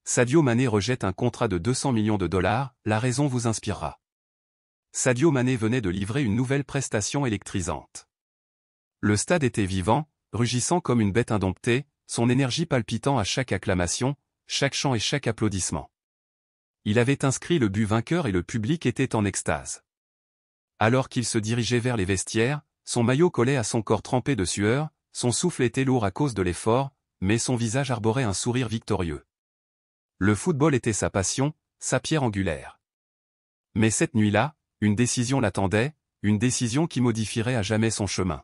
Sadio Mané rejette un contrat de 200 millions de dollars, la raison vous inspirera. Sadio Mané venait de livrer une nouvelle prestation électrisante. Le stade était vivant, rugissant comme une bête indomptée, son énergie palpitant à chaque acclamation, chaque chant et chaque applaudissement. Il avait inscrit le but vainqueur et le public était en extase. Alors qu'il se dirigeait vers les vestiaires, son maillot collait à son corps trempé de sueur, son souffle était lourd à cause de l'effort, mais son visage arborait un sourire victorieux. Le football était sa passion, sa pierre angulaire. Mais cette nuit-là, une décision l'attendait, une décision qui modifierait à jamais son chemin.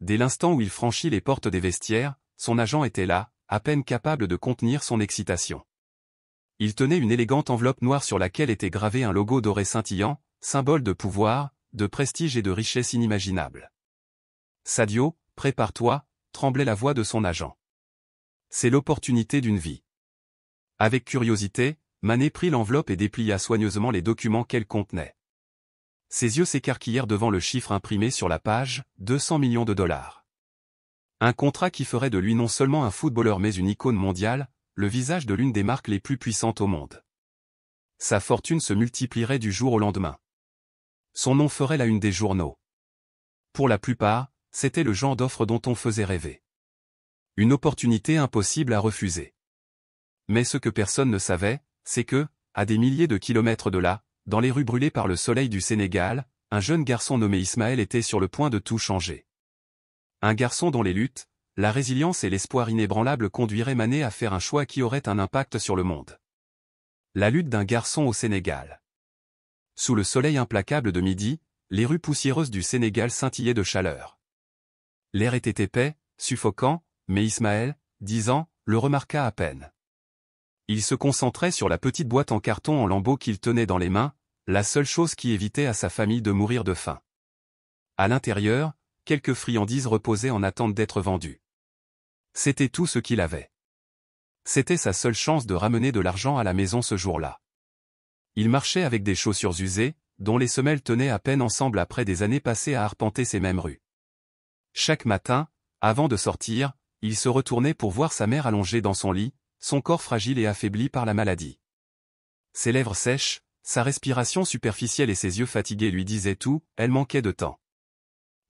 Dès l'instant où il franchit les portes des vestiaires, son agent était là, à peine capable de contenir son excitation. Il tenait une élégante enveloppe noire sur laquelle était gravé un logo doré scintillant, symbole de pouvoir, de prestige et de richesse inimaginable. « Sadio, prépare-toi », tremblait la voix de son agent. « C'est l'opportunité d'une vie. » Avec curiosité, Mané prit l'enveloppe et déplia soigneusement les documents qu'elle contenait. Ses yeux s'écarquillèrent devant le chiffre imprimé sur la page, 200 millions de dollars. Un contrat qui ferait de lui non seulement un footballeur mais une icône mondiale, le visage de l'une des marques les plus puissantes au monde. Sa fortune se multiplierait du jour au lendemain. Son nom ferait la une des journaux. Pour la plupart, c'était le genre d'offre dont on faisait rêver. Une opportunité impossible à refuser. Mais ce que personne ne savait, c'est que, à des milliers de kilomètres de là, dans les rues brûlées par le soleil du Sénégal, un jeune garçon nommé Ismaël était sur le point de tout changer. Un garçon dont les luttes, la résilience et l'espoir inébranlable conduiraient Mané à faire un choix qui aurait un impact sur le monde. La lutte d'un garçon au Sénégal. Sous le soleil implacable de midi, les rues poussiéreuses du Sénégal scintillaient de chaleur. L'air était épais, suffocant, mais Ismaël, 10 ans, le remarqua à peine. Il se concentrait sur la petite boîte en carton en lambeaux qu'il tenait dans les mains, la seule chose qui évitait à sa famille de mourir de faim. À l'intérieur, quelques friandises reposaient en attente d'être vendues. C'était tout ce qu'il avait. C'était sa seule chance de ramener de l'argent à la maison ce jour-là. Il marchait avec des chaussures usées, dont les semelles tenaient à peine ensemble après des années passées à arpenter ces mêmes rues. Chaque matin, avant de sortir, il se retournait pour voir sa mère allongée dans son lit, son corps fragile et affaibli par la maladie. Ses lèvres sèches, sa respiration superficielle et ses yeux fatigués lui disaient tout, elle manquait de temps.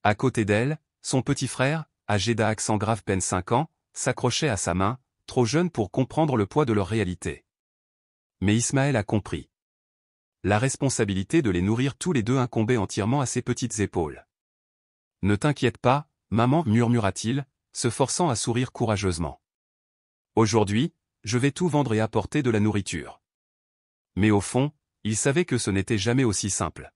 À côté d'elle, son petit frère, âgé d'un accent grave peine 5 ans, s'accrochait à sa main, trop jeune pour comprendre le poids de leur réalité. Mais Ismaël a compris. La responsabilité de les nourrir tous les deux incombait entièrement à ses petites épaules. « Ne t'inquiète pas, maman, murmura-t-il, se forçant à sourire courageusement. Aujourd'hui, je vais tout vendre et apporter de la nourriture. Mais au fond, il savait que ce n'était jamais aussi simple.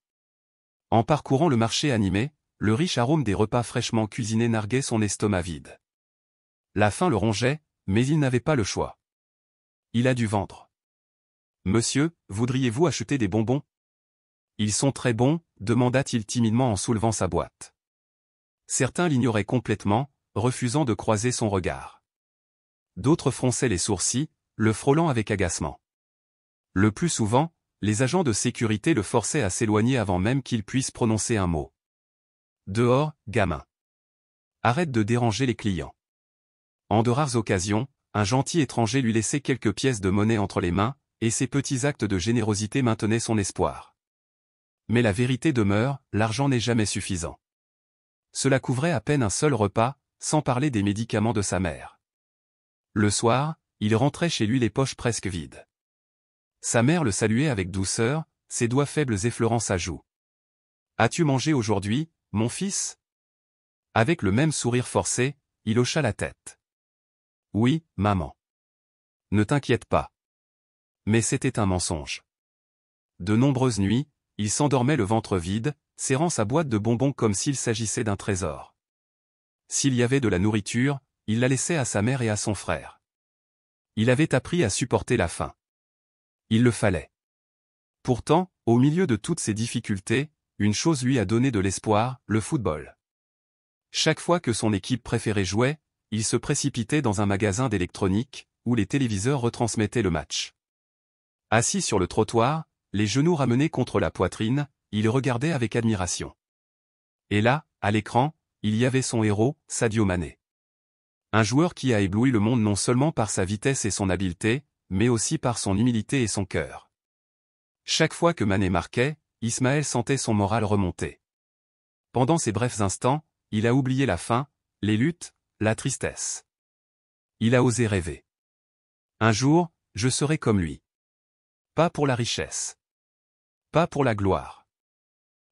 En parcourant le marché animé, le riche arôme des repas fraîchement cuisinés narguait son estomac vide. La faim le rongeait, mais il n'avait pas le choix. Il a dû vendre. « Monsieur, voudriez-vous acheter des bonbons ? Ils sont très bons, demanda-t-il timidement en soulevant sa boîte. Certains l'ignoraient complètement, refusant de croiser son regard. D'autres fronçaient les sourcils, le frôlant avec agacement. Le plus souvent, les agents de sécurité le forçaient à s'éloigner avant même qu'il puisse prononcer un mot. « Dehors, gamin. Arrête de déranger les clients. » En de rares occasions, un gentil étranger lui laissait quelques pièces de monnaie entre les mains, et ses petits actes de générosité maintenaient son espoir. Mais la vérité demeure, l'argent n'est jamais suffisant. Cela couvrait à peine un seul repas, sans parler des médicaments de sa mère. Le soir, il rentrait chez lui les poches presque vides. Sa mère le saluait avec douceur, ses doigts faibles effleurant sa joue. « As-tu mangé aujourd'hui, mon fils ?» Avec le même sourire forcé, il hocha la tête. « Oui, maman. »« Ne t'inquiète pas. » Mais c'était un mensonge. De nombreuses nuits, il s'endormait le ventre vide, serrant sa boîte de bonbons comme s'il s'agissait d'un trésor. S'il y avait de la nourriture, il la laissait à sa mère et à son frère. Il avait appris à supporter la faim. Il le fallait. Pourtant, au milieu de toutes ces difficultés, une chose lui a donné de l'espoir, le football. Chaque fois que son équipe préférée jouait, il se précipitait dans un magasin d'électronique, où les téléviseurs retransmettaient le match. Assis sur le trottoir, les genoux ramenés contre la poitrine, il regardait avec admiration. Et là, à l'écran, il y avait son héros, Sadio Mané. Un joueur qui a ébloui le monde non seulement par sa vitesse et son habileté, mais aussi par son humilité et son cœur. Chaque fois que Mané marquait, Ismaël sentait son moral remonter. Pendant ces brefs instants, il a oublié la faim, les luttes, la tristesse. Il a osé rêver. Un jour, je serai comme lui. Pas pour la richesse. Pas pour la gloire.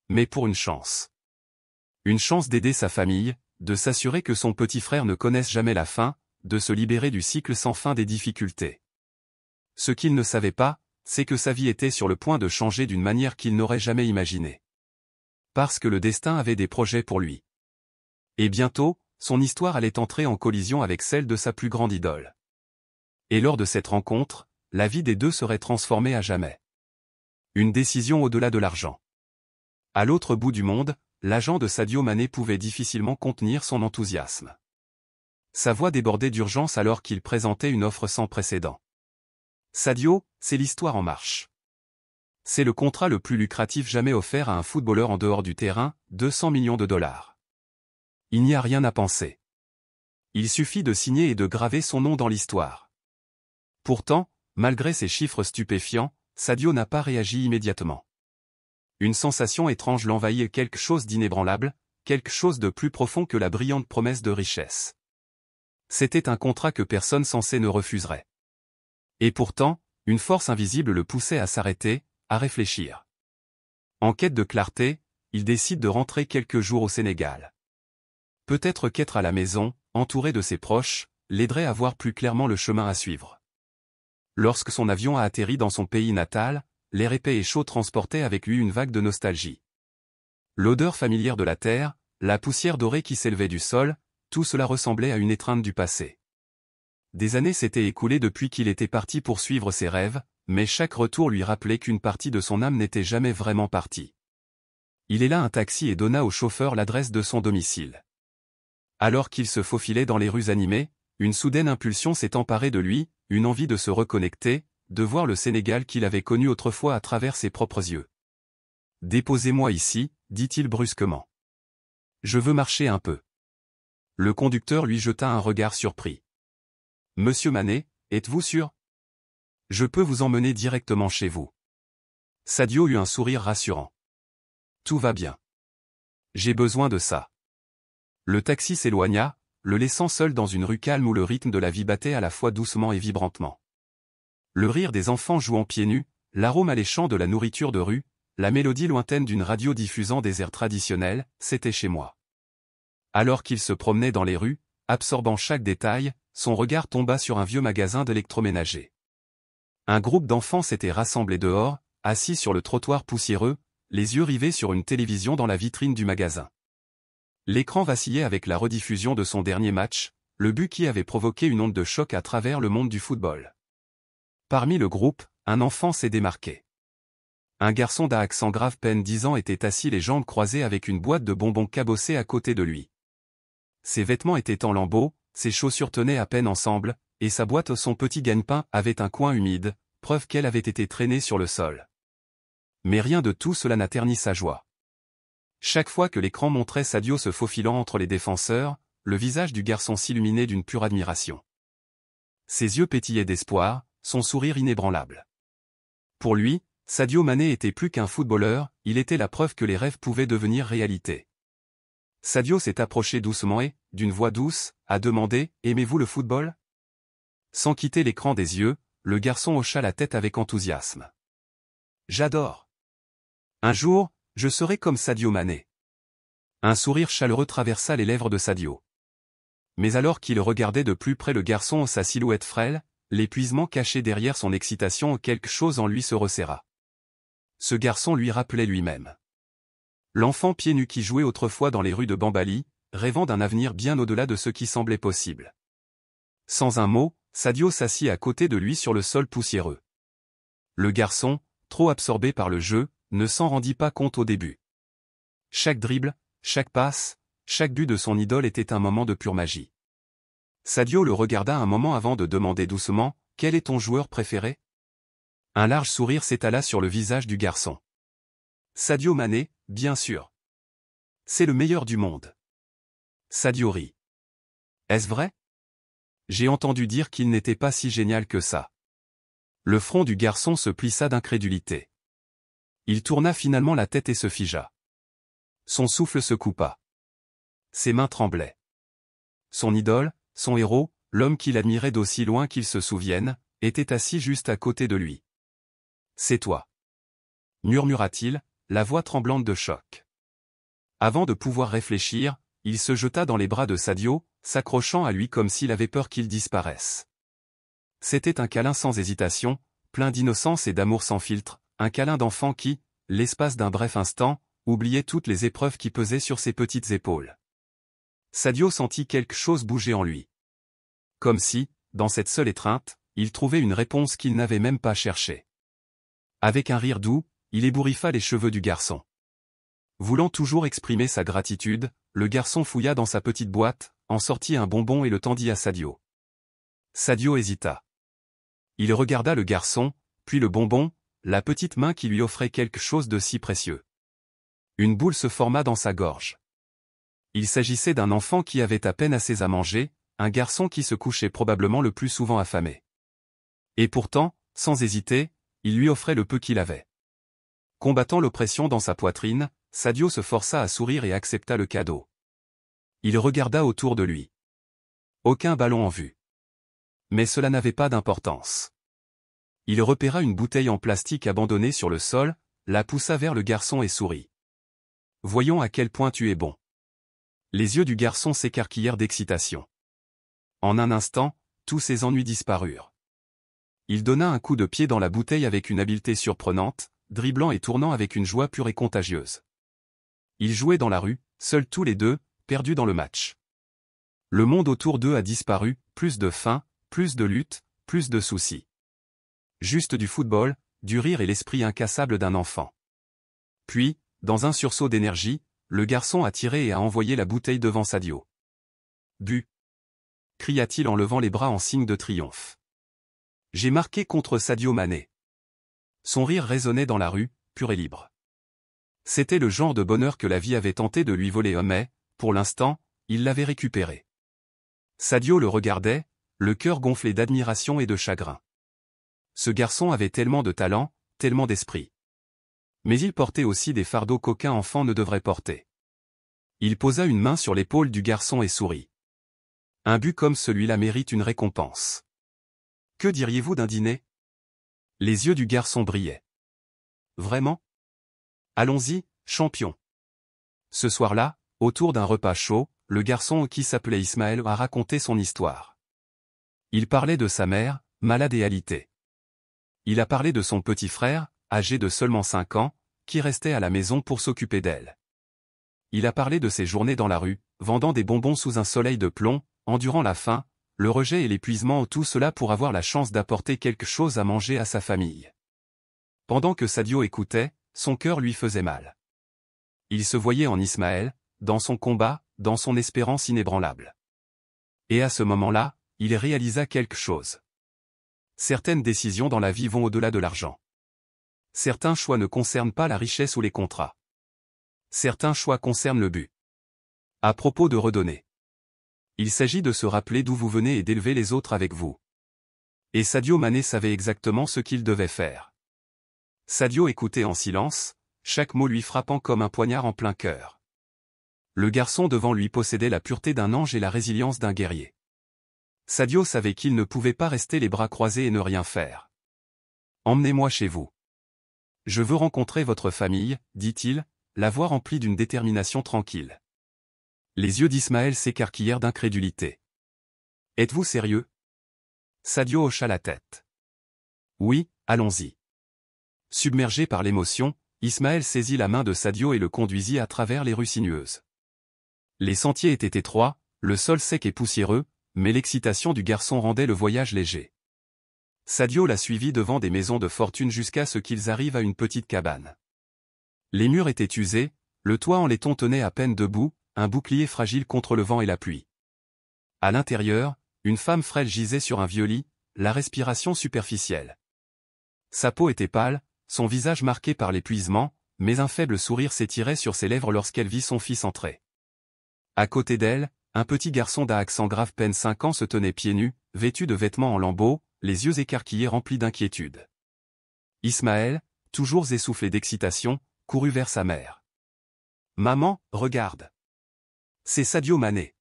Mais pour une chance. Une chance d'aider sa famille, de s'assurer que son petit frère ne connaisse jamais la faim, de se libérer du cycle sans fin des difficultés. Ce qu'il ne savait pas, c'est que sa vie était sur le point de changer d'une manière qu'il n'aurait jamais imaginée. Parce que le destin avait des projets pour lui. Et bientôt, son histoire allait entrer en collision avec celle de sa plus grande idole. Et lors de cette rencontre, la vie des deux serait transformée à jamais. Une décision au-delà de l'argent. À l'autre bout du monde, l'agent de Sadio Mané pouvait difficilement contenir son enthousiasme. Sa voix débordait d'urgence alors qu'il présentait une offre sans précédent. Sadio, c'est l'histoire en marche. C'est le contrat le plus lucratif jamais offert à un footballeur en dehors du terrain, 200 millions de dollars. Il n'y a rien à penser. Il suffit de signer et de graver son nom dans l'histoire. Pourtant, malgré ces chiffres stupéfiants, Sadio n'a pas réagi immédiatement. Une sensation étrange l'envahit, quelque chose d'inébranlable, quelque chose de plus profond que la brillante promesse de richesse. C'était un contrat que personne censé ne refuserait. Et pourtant, une force invisible le poussait à s'arrêter, à réfléchir. En quête de clarté, il décide de rentrer quelques jours au Sénégal. Peut-être qu'être à la maison, entouré de ses proches, l'aiderait à voir plus clairement le chemin à suivre. Lorsque son avion a atterri dans son pays natal, l'air épais et chaud transportait avec lui une vague de nostalgie. L'odeur familière de la terre, la poussière dorée qui s'élevait du sol, tout cela ressemblait à une étreinte du passé. Des années s'étaient écoulées depuis qu'il était parti poursuivre ses rêves, mais chaque retour lui rappelait qu'une partie de son âme n'était jamais vraiment partie. Il héla un taxi et donna au chauffeur l'adresse de son domicile. Alors qu'il se faufilait dans les rues animées, une soudaine impulsion s'est emparée de lui, une envie de se reconnecter, de voir le Sénégal qu'il avait connu autrefois à travers ses propres yeux. « Déposez-moi ici », dit-il brusquement. « Je veux marcher un peu. » Le conducteur lui jeta un regard surpris. « Monsieur Mané, êtes-vous sûr ? Je peux vous emmener directement chez vous. » Sadio eut un sourire rassurant. « Tout va bien. J'ai besoin de ça. » Le taxi s'éloigna, le laissant seul dans une rue calme où le rythme de la vie battait à la fois doucement et vibrantement. Le rire des enfants jouant pieds nus, l'arôme alléchant de la nourriture de rue, la mélodie lointaine d'une radio diffusant des airs traditionnels, c'était chez moi. Alors qu'il se promenait dans les rues, absorbant chaque détail, son regard tomba sur un vieux magasin d'électroménager. Un groupe d'enfants s'était rassemblé dehors, assis sur le trottoir poussiéreux, les yeux rivés sur une télévision dans la vitrine du magasin. L'écran vacillait avec la rediffusion de son dernier match, le but qui avait provoqué une onde de choc à travers le monde du football. Parmi le groupe, un enfant s'est démarqué. Un garçon d'à accent grave peine 10 ans était assis les jambes croisées avec une boîte de bonbons cabossée à côté de lui. Ses vêtements étaient en lambeaux, ses chaussures tenaient à peine ensemble, et sa boîte son petit gagne-pain avait un coin humide, preuve qu'elle avait été traînée sur le sol. Mais rien de tout cela n'a terni sa joie. Chaque fois que l'écran montrait Sadio se faufilant entre les défenseurs, le visage du garçon s'illuminait d'une pure admiration. Ses yeux pétillaient d'espoir, son sourire inébranlable. Pour lui, Sadio Mané était plus qu'un footballeur, il était la preuve que les rêves pouvaient devenir réalité. Sadio s'est approché doucement et, d'une voix douce, a demandé « Aimez-vous le football ?» Sans quitter l'écran des yeux, le garçon hocha la tête avec enthousiasme. « J'adore. Un jour, je serai comme Sadio Mané. » Un sourire chaleureux traversa les lèvres de Sadio. Mais alors qu'il regardait de plus près le garçon, sa silhouette frêle, l'épuisement caché derrière son excitation, quelque chose en lui se resserra. Ce garçon lui rappelait lui-même. L'enfant pieds nus qui jouait autrefois dans les rues de Bambali, rêvant d'un avenir bien au-delà de ce qui semblait possible. Sans un mot, Sadio s'assit à côté de lui sur le sol poussiéreux. Le garçon, trop absorbé par le jeu, ne s'en rendit pas compte au début. Chaque dribble, chaque passe, chaque but de son idole était un moment de pure magie. Sadio le regarda un moment avant de demander doucement « Quel est ton joueur préféré ?» Un large sourire s'étala sur le visage du garçon. « Sadio Mané, bien sûr. C'est le meilleur du monde. » Sadio rit. « Est-ce vrai ? J'ai entendu dire qu'il n'était pas si génial que ça. » Le front du garçon se plissa d'incrédulité. Il tourna finalement la tête et se figea. Son souffle se coupa. Ses mains tremblaient. Son idole, son héros, l'homme qu'il admirait d'aussi loin qu'il se souvienne, était assis juste à côté de lui. « C'est toi » murmura-t-il, la voix tremblante de choc. Avant de pouvoir réfléchir, il se jeta dans les bras de Sadio, s'accrochant à lui comme s'il avait peur qu'il disparaisse. C'était un câlin sans hésitation, plein d'innocence et d'amour sans filtre, un câlin d'enfant qui, l'espace d'un bref instant, oubliait toutes les épreuves qui pesaient sur ses petites épaules. Sadio sentit quelque chose bouger en lui. Comme si, dans cette seule étreinte, il trouvait une réponse qu'il n'avait même pas cherchée. Avec un rire doux, il ébouriffa les cheveux du garçon. Voulant toujours exprimer sa gratitude, le garçon fouilla dans sa petite boîte, en sortit un bonbon et le tendit à Sadio. Sadio hésita. Il regarda le garçon, puis le bonbon, la petite main qui lui offrait quelque chose de si précieux. Une boule se forma dans sa gorge. Il s'agissait d'un enfant qui avait à peine assez à manger, un garçon qui se couchait probablement le plus souvent affamé. Et pourtant, sans hésiter, il lui offrait le peu qu'il avait. Combattant l'oppression dans sa poitrine, Sadio se força à sourire et accepta le cadeau. Il regarda autour de lui. Aucun ballon en vue. Mais cela n'avait pas d'importance. Il repéra une bouteille en plastique abandonnée sur le sol, la poussa vers le garçon et sourit. « Voyons à quel point tu es bon. » Les yeux du garçon s'écarquillèrent d'excitation. En un instant, tous ses ennuis disparurent. Il donna un coup de pied dans la bouteille avec une habileté surprenante, dribblant et tournant avec une joie pure et contagieuse. Ils jouaient dans la rue, seuls tous les deux, perdus dans le match. Le monde autour d'eux a disparu, plus de faim, plus de lutte, plus de soucis. Juste du football, du rire et l'esprit incassable d'un enfant. Puis, dans un sursaut d'énergie, le garçon a tiré et a envoyé la bouteille devant Sadio. « Bu !» cria-t-il en levant les bras en signe de triomphe. « J'ai marqué contre Sadio Mané. » Son rire résonnait dans la rue, pur et libre. C'était le genre de bonheur que la vie avait tenté de lui voler, mais, pour l'instant, il l'avait récupéré. Sadio le regardait, le cœur gonflé d'admiration et de chagrin. Ce garçon avait tellement de talent, tellement d'esprit. Mais il portait aussi des fardeaux qu'aucun enfant ne devrait porter. Il posa une main sur l'épaule du garçon et sourit. Un but comme celui-là mérite une récompense. Que diriez-vous d'un dîner? Les yeux du garçon brillaient. Vraiment? Allons-y, champion. Ce soir-là, autour d'un repas chaud, le garçon qui s'appelait Ismaël a raconté son histoire. Il parlait de sa mère, malade et alitée. Il a parlé de son petit frère, âgé de seulement 5 ans, qui restait à la maison pour s'occuper d'elle. Il a parlé de ses journées dans la rue, vendant des bonbons sous un soleil de plomb, endurant la faim, le rejet et l'épuisement, tout cela pour avoir la chance d'apporter quelque chose à manger à sa famille. Pendant que Sadio écoutait, son cœur lui faisait mal. Il se voyait en Ismaël, dans son combat, dans son espérance inébranlable. Et à ce moment-là, il réalisa quelque chose. Certaines décisions dans la vie vont au-delà de l'argent. Certains choix ne concernent pas la richesse ou les contrats. Certains choix concernent le but. À propos de redonner. Il s'agit de se rappeler d'où vous venez et d'élever les autres avec vous. Et Sadio Mané savait exactement ce qu'il devait faire. Sadio écoutait en silence, chaque mot lui frappant comme un poignard en plein cœur. Le garçon devant lui possédait la pureté d'un ange et la résilience d'un guerrier. Sadio savait qu'il ne pouvait pas rester les bras croisés et ne rien faire. « Emmenez-moi chez vous. Je veux rencontrer votre famille, dit-il, la voix remplie d'une détermination tranquille. Les yeux d'Ismaël s'écarquillèrent d'incrédulité. « Êtes-vous sérieux ?» Sadio hocha la tête. « Oui, allons-y. » Submergé par l'émotion, Ismaël saisit la main de Sadio et le conduisit à travers les rues sinueuses. Les sentiers étaient étroits, le sol sec et poussiéreux, mais l'excitation du garçon rendait le voyage léger. Sadio la suivit devant des maisons de fortune jusqu'à ce qu'ils arrivent à une petite cabane. Les murs étaient usés, le toit en laiton tenait à peine debout, un bouclier fragile contre le vent et la pluie. À l'intérieur, une femme frêle gisait sur un vieux lit, la respiration superficielle. Sa peau était pâle, son visage marqué par l'épuisement, mais un faible sourire s'étirait sur ses lèvres lorsqu'elle vit son fils entrer. À côté d'elle, un petit garçon d'à accent grave peine 5 ans se tenait pieds nus, vêtu de vêtements en lambeaux, les yeux écarquillés remplis d'inquiétude. Ismaël, toujours essoufflé d'excitation, courut vers sa mère. « Maman, regarde. C'est Sadio Mané. »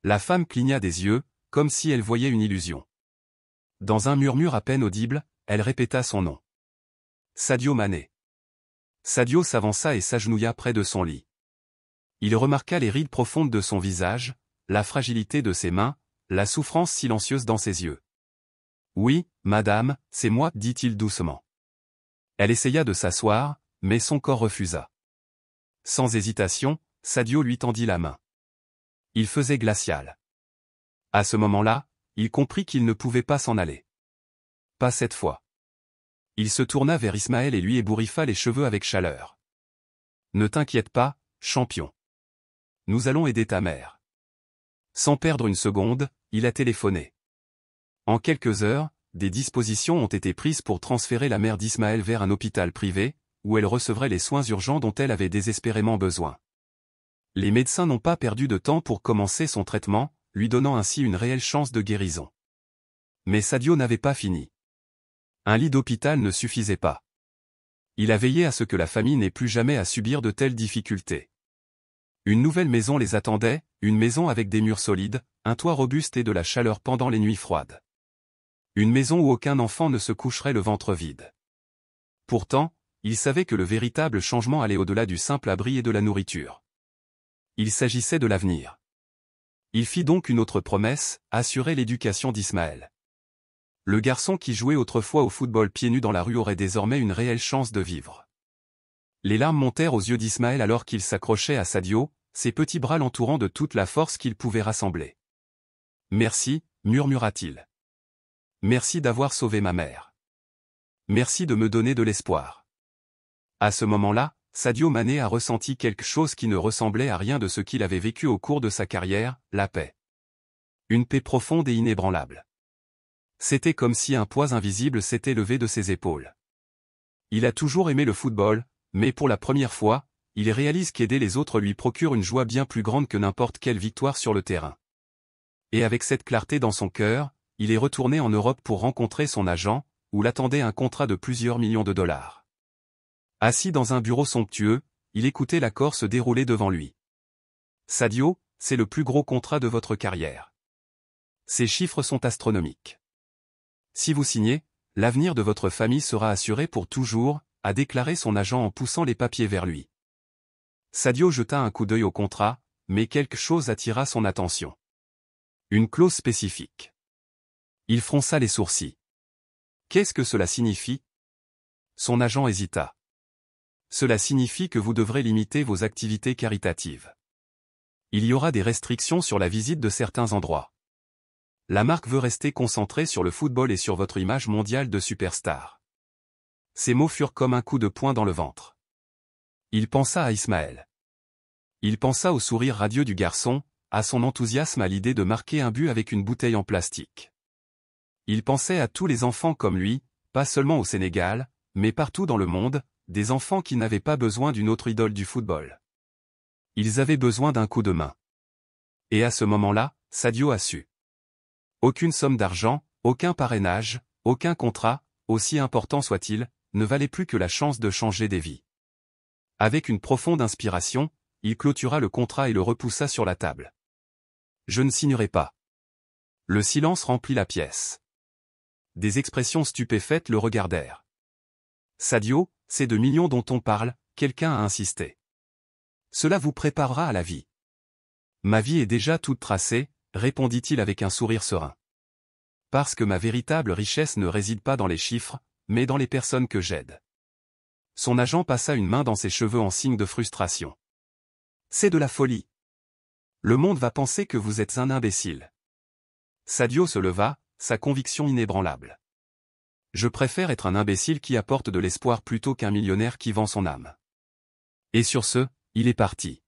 La femme cligna des yeux, comme si elle voyait une illusion. Dans un murmure à peine audible, elle répéta son nom. Sadio Mané. Sadio s'avança et s'agenouilla près de son lit. Il remarqua les rides profondes de son visage, la fragilité de ses mains, la souffrance silencieuse dans ses yeux. « Oui, madame, c'est moi, dit-il doucement. » Elle essaya de s'asseoir, mais son corps refusa. Sans hésitation, Sadio lui tendit la main. Il faisait glacial. À ce moment-là, il comprit qu'il ne pouvait pas s'en aller. Pas cette fois. Il se tourna vers Ismaël et lui ébouriffa les cheveux avec chaleur. « Ne t'inquiète pas, champion. Nous allons aider ta mère. » Sans perdre une seconde, il a téléphoné. En quelques heures, des dispositions ont été prises pour transférer la mère d'Ismaël vers un hôpital privé, où elle recevrait les soins urgents dont elle avait désespérément besoin. Les médecins n'ont pas perdu de temps pour commencer son traitement, lui donnant ainsi une réelle chance de guérison. Mais Sadio n'avait pas fini. Un lit d'hôpital ne suffisait pas. Il a veillé à ce que la famille n'ait plus jamais à subir de telles difficultés. Une nouvelle maison les attendait, une maison avec des murs solides, un toit robuste et de la chaleur pendant les nuits froides. Une maison où aucun enfant ne se coucherait le ventre vide. Pourtant, il savait que le véritable changement allait au-delà du simple abri et de la nourriture. Il s'agissait de l'avenir. Il fit donc une autre promesse, assurer l'éducation d'Ismaël. Le garçon qui jouait autrefois au football pieds nus dans la rue aurait désormais une réelle chance de vivre. Les larmes montèrent aux yeux d'Ismaël alors qu'il s'accrochait à Sadio, ses petits bras l'entourant de toute la force qu'il pouvait rassembler. « Merci, murmura-t-il. Merci d'avoir sauvé ma mère. Merci de me donner de l'espoir. » À ce moment-là, Sadio Mané a ressenti quelque chose qui ne ressemblait à rien de ce qu'il avait vécu au cours de sa carrière, la paix. Une paix profonde et inébranlable. C'était comme si un poids invisible s'était levé de ses épaules. Il a toujours aimé le football, mais pour la première fois, il réalise qu'aider les autres lui procure une joie bien plus grande que n'importe quelle victoire sur le terrain. Et avec cette clarté dans son cœur, il est retourné en Europe pour rencontrer son agent, où l'attendait un contrat de plusieurs millions de dollars. Assis dans un bureau somptueux, il écoutait l'accord se dérouler devant lui. « Sadio, c'est le plus gros contrat de votre carrière. Ces chiffres sont astronomiques. Si vous signez, l'avenir de votre famille sera assuré pour toujours, » a déclaré son agent en poussant les papiers vers lui. Sadio jeta un coup d'œil au contrat, mais quelque chose attira son attention. Une clause spécifique. Il fronça les sourcils. Qu'est-ce que cela signifie? Son agent hésita. Cela signifie que vous devrez limiter vos activités caritatives. Il y aura des restrictions sur la visite de certains endroits. La marque veut rester concentrée sur le football et sur votre image mondiale de superstar. Ces mots furent comme un coup de poing dans le ventre. Il pensa à Ismaël. Il pensa au sourire radieux du garçon, à son enthousiasme à l'idée de marquer un but avec une bouteille en plastique. Il pensait à tous les enfants comme lui, pas seulement au Sénégal, mais partout dans le monde, des enfants qui n'avaient pas besoin d'une autre idole du football. Ils avaient besoin d'un coup de main. Et à ce moment-là, Sadio a su. Aucune somme d'argent, aucun parrainage, aucun contrat, aussi important soit-il, ne valait plus que la chance de changer des vies. Avec une profonde inspiration, il clôtura le contrat et le repoussa sur la table. « Je ne signerai pas. » Le silence remplit la pièce. Des expressions stupéfaites le regardèrent. « Sadio, c'est de millions dont on parle, » quelqu'un a insisté. « Cela vous préparera à la vie. » « Ma vie est déjà toute tracée, » répondit-il avec un sourire serein. « Parce que ma véritable richesse ne réside pas dans les chiffres, mais dans les personnes que j'aide. » Son agent passa une main dans ses cheveux en signe de frustration. « C'est de la folie. Le monde va penser que vous êtes un imbécile. » Sadio se leva, sa conviction inébranlable. « Je préfère être un imbécile qui apporte de l'espoir plutôt qu'un millionnaire qui vend son âme. » Et sur ce, il est parti.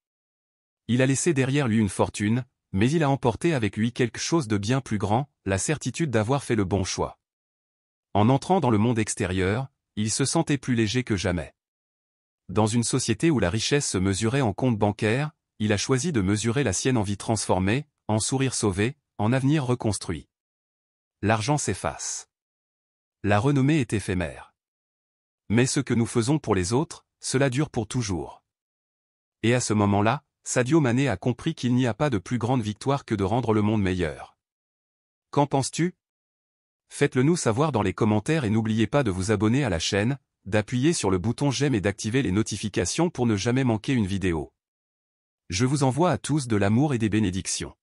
Il a laissé derrière lui une fortune, mais il a emporté avec lui quelque chose de bien plus grand, la certitude d'avoir fait le bon choix. En entrant dans le monde extérieur, il se sentait plus léger que jamais. Dans une société où la richesse se mesurait en comptes bancaires, il a choisi de mesurer la sienne en vie transformée, en sourire sauvé, en avenir reconstruit. l'argent s'efface. La renommée est éphémère. Mais ce que nous faisons pour les autres, cela dure pour toujours. Et à ce moment-là, Sadio Mané a compris qu'il n'y a pas de plus grande victoire que de rendre le monde meilleur. Qu'en penses-tu? Faites-le nous savoir dans les commentaires et n'oubliez pas de vous abonner à la chaîne, d'appuyer sur le bouton j'aime et d'activer les notifications pour ne jamais manquer une vidéo. Je vous envoie à tous de l'amour et des bénédictions.